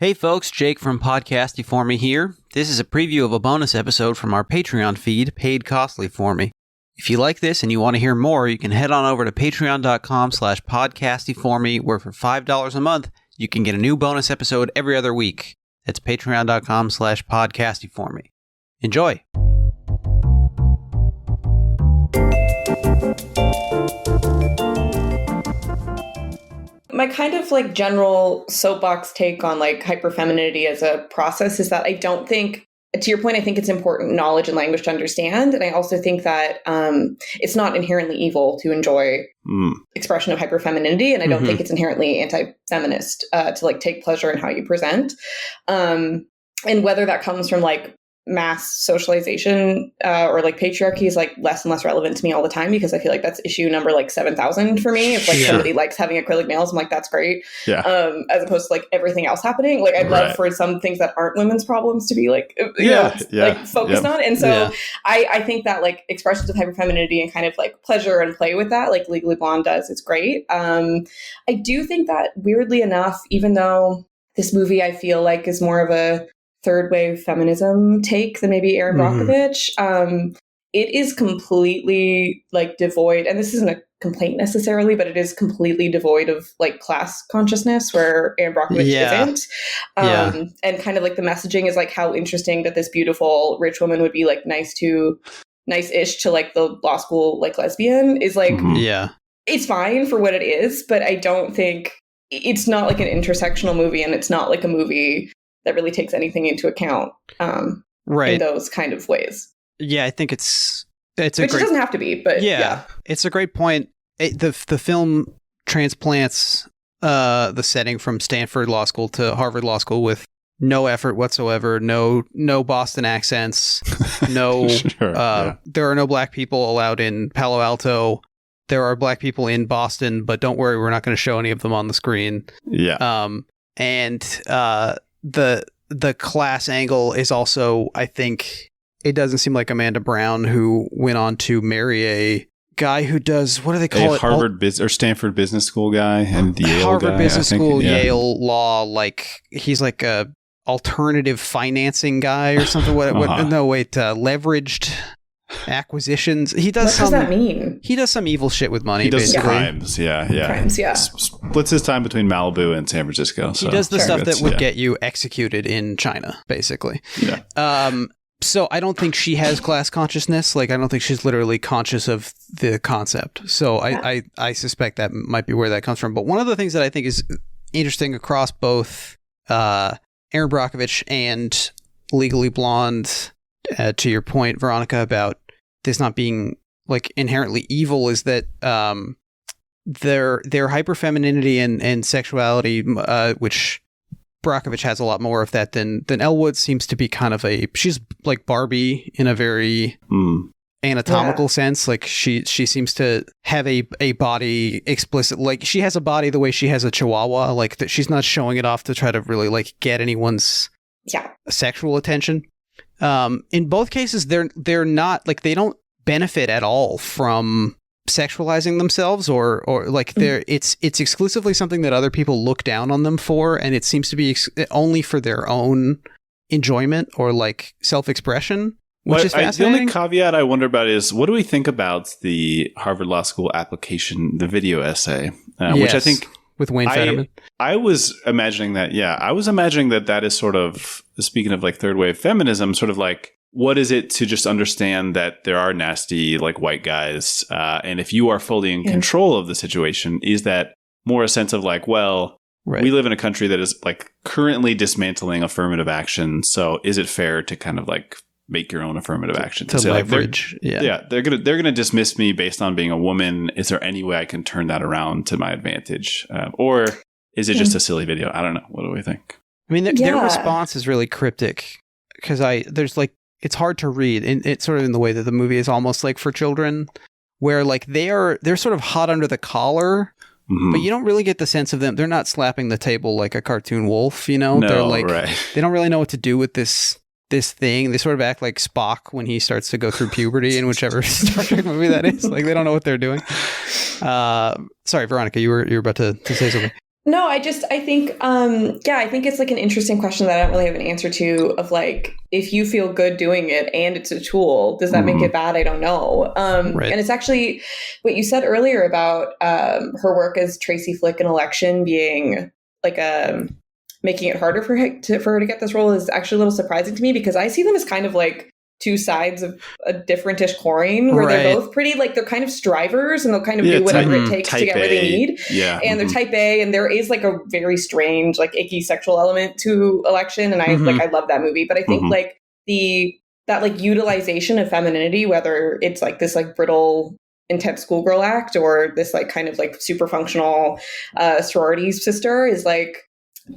Hey folks, Jake from Podcasty For Me here. This is a preview of a bonus episode from our Patreon feed, Paid Costly For Me. If you like this and you want to hear more, you can head on over to patreon.com/podcastyforme, where for $5 a month, you can get a new bonus episode every other week. That's patreon.com/podcastyforme. Enjoy! My kind of like general soapbox take on like hyperfemininity as a process is that I don't think, to your point, I think it's important knowledge and language to understand. And I also think that it's not inherently evil to enjoy expression of hyperfemininity. And I don't think it's inherently anti-feminist to like take pleasure in how you present. And whether that comes from like mass socialization or like patriarchy is like less and less relevant to me all the time, because I feel like that's issue number like 7,000 for me. If like somebody likes having acrylic nails, I'm like, that's great. As opposed to like everything else happening. Like I'd love for some things that aren't women's problems to be like, like focused on. And so I think that like expressions of hyperfemininity and kind of like pleasure and play with that, like Legally Blonde does, it's great. I do think that weirdly enough, even though this movie I feel like is more of a third wave feminism take than maybe ERIN Brockovich, it is completely like devoid, and this isn't a complaint necessarily, but it is completely devoid of like class consciousness, where ERIN Brockovich isn't. And kind of like the messaging is like how interesting that this beautiful rich woman would be like nice-ish to like the law school like lesbian is like, it's fine for what it is, but I don't think it's not like an intersectional movie, and it's not like a movie that really takes anything into account in those kind of ways. Yeah, I think it's a which great, it doesn't have to be, but it's a great point. The film transplants the setting from Stanford Law School to Harvard Law School with no effort whatsoever, no Boston accents, there are no black people allowed in Palo Alto. There are black people in Boston, but don't worry, we're not going to show any of them on the screen. The class angle is also, I think, it doesn't seem like Amanda Brown, who went on to marry a guy who does, what do they call it? Harvard or Stanford Business School guy and the Yale Harvard guy, Business School, Yale Law, like he's like a alternative financing guy or something. Leveraged acquisitions. He does what does that mean? He does some evil shit with money. He does basically. crimes, splits his time between Malibu and San Francisco. So. He does the stuff that would get you executed in China, basically. So I don't think she has class consciousness. Like I don't think she's literally conscious of the concept. So I suspect that might be where that comes from. But one of the things that I think is interesting across both ERIN Brockovich and Legally Blonde, to your point, Veronica, about this not being like inherently evil, is that their hyperfemininity and sexuality, which Brockovich has a lot more of that than Elwood, seems to be kind of she's like Barbie in a very anatomical sense. Like she seems to have a body explicit, like she has a body the way she has a chihuahua, like that she's not showing it off to try to really like get anyone's sexual attention. In both cases, they're not like, they don't benefit at all from sexualizing themselves or like it's exclusively something that other people look down on them for, and it seems to be only for their own enjoyment or like self-expression, which is fascinating. The only caveat I wonder about is, what do we think about the Harvard Law School application, the video essay, which I think with Wayne Fetterman. I was imagining that, that is sort of, speaking of like third wave feminism, sort of like, what is it to just understand that there are nasty like white guys, and if you are fully in control of the situation, is that more a sense of like, well, we live in a country that is like currently dismantling affirmative action, so is it fair to kind of like make your own affirmative action to leverage? Like they're gonna dismiss me based on being a woman. Is there any way I can turn that around to my advantage, or is it just a silly video? I don't know. What do we think? I mean, their response is really cryptic, because there's like, it's hard to read, and it's sort of in the way that the movie is almost like for children, where like they're sort of hot under the collar, but you don't really get the sense of them. They're not slapping the table like a cartoon wolf, you know. They're like, they don't really know what to do with this thing. They sort of act like Spock when he starts to go through puberty in whichever Star Trek movie that is. Like, they don't know what they're doing. Sorry, Veronica, you were about to say something. No, I think, I think it's like an interesting question that I don't really have an answer to, of like, if you feel good doing it and it's a tool, does that make it bad? I don't know. Right. And it's actually what you said earlier about her work as Tracy Flick in Election being like making it harder for her to get this role is actually a little surprising to me, because I see them as kind of like two sides of a differentish coin, where they're both pretty, like, they're kind of strivers and they'll kind of do whatever it takes to get where they need. Yeah. And they're type A, and there is like a very strange, like, icky sexual element to Election. And I love that movie. But I think like that like utilization of femininity, whether it's like this like brittle, intense schoolgirl act, or this like kind of like super functional sorority sister, is like,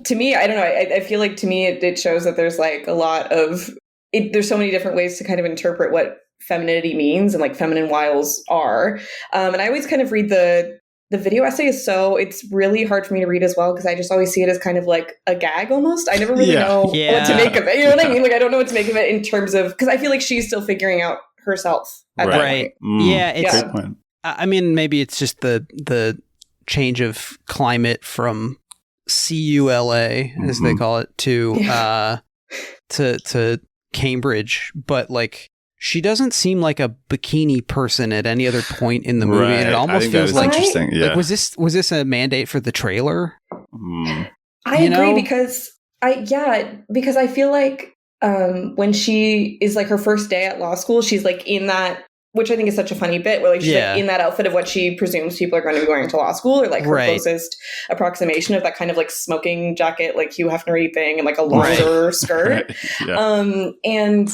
to me, I don't know. I feel like to me it shows that there's like a lot of there's so many different ways to kind of interpret what femininity means and like feminine wiles are. And I always kind of read the video essay it's really hard for me to read as well, because I just always see it as kind of like a gag almost. I never really know what to make of it. You know what I mean? Like, I don't know what to make of it in terms of, because I feel like she's still figuring out herself at that point. Yeah, it's great point. I mean, maybe it's just the change of climate from CULA, as they call it, to Cambridge, but like, she doesn't seem like a bikini person at any other point in the movie, and it almost feels like interesting. Yeah. Like, was this a mandate for the trailer? I agree, because I feel like when she is like her first day at law school, she's like in that, which I think is such a funny bit, where like she's like in that outfit of what she presumes people are going to be wearing to law school, or like her closest approximation of that kind of like smoking jacket, like Hugh Hefner-y thing, and like a longer skirt. And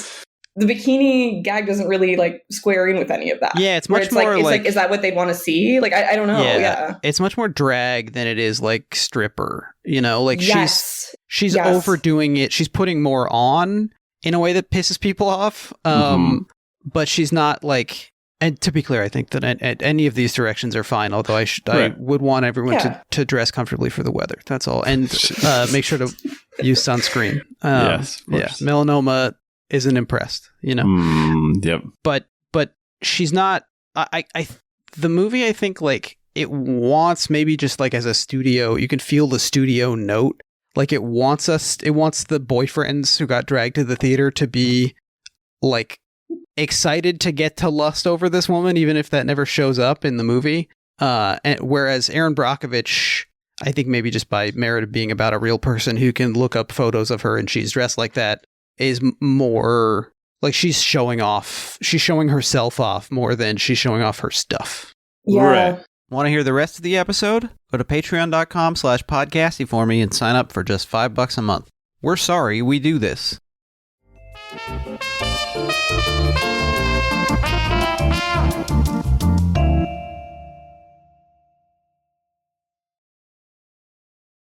the bikini gag doesn't really like square in with any of that. Yeah, it's much more like, is that what they'd want to see? Like, I don't know. Yeah. It's much more drag than it is like stripper, you know, like she's overdoing it. She's putting more on in a way that pisses people off. But she's not like, and to be clear, I think that any of these directions are fine, although I would want everyone to dress comfortably for the weather. That's all. And make sure to use sunscreen. Yes. Melanoma isn't impressed, you know? Yep. But she's not, the movie, I think, like, it wants, maybe just like as a studio, you can feel the studio note. Like, it wants the boyfriends who got dragged to the theater to be like excited to get to lust over this woman, even if that never shows up in the movie. And whereas ERIN Brockovich, I think maybe just by merit of being about a real person who can look up photos of her and she's dressed like that, is more like she's showing herself off more than she's showing off her stuff. Yeah. Right. Want to hear the rest of the episode? Go to patreon.com/podcasty for me and sign up for just $5 a month. We're sorry we do this.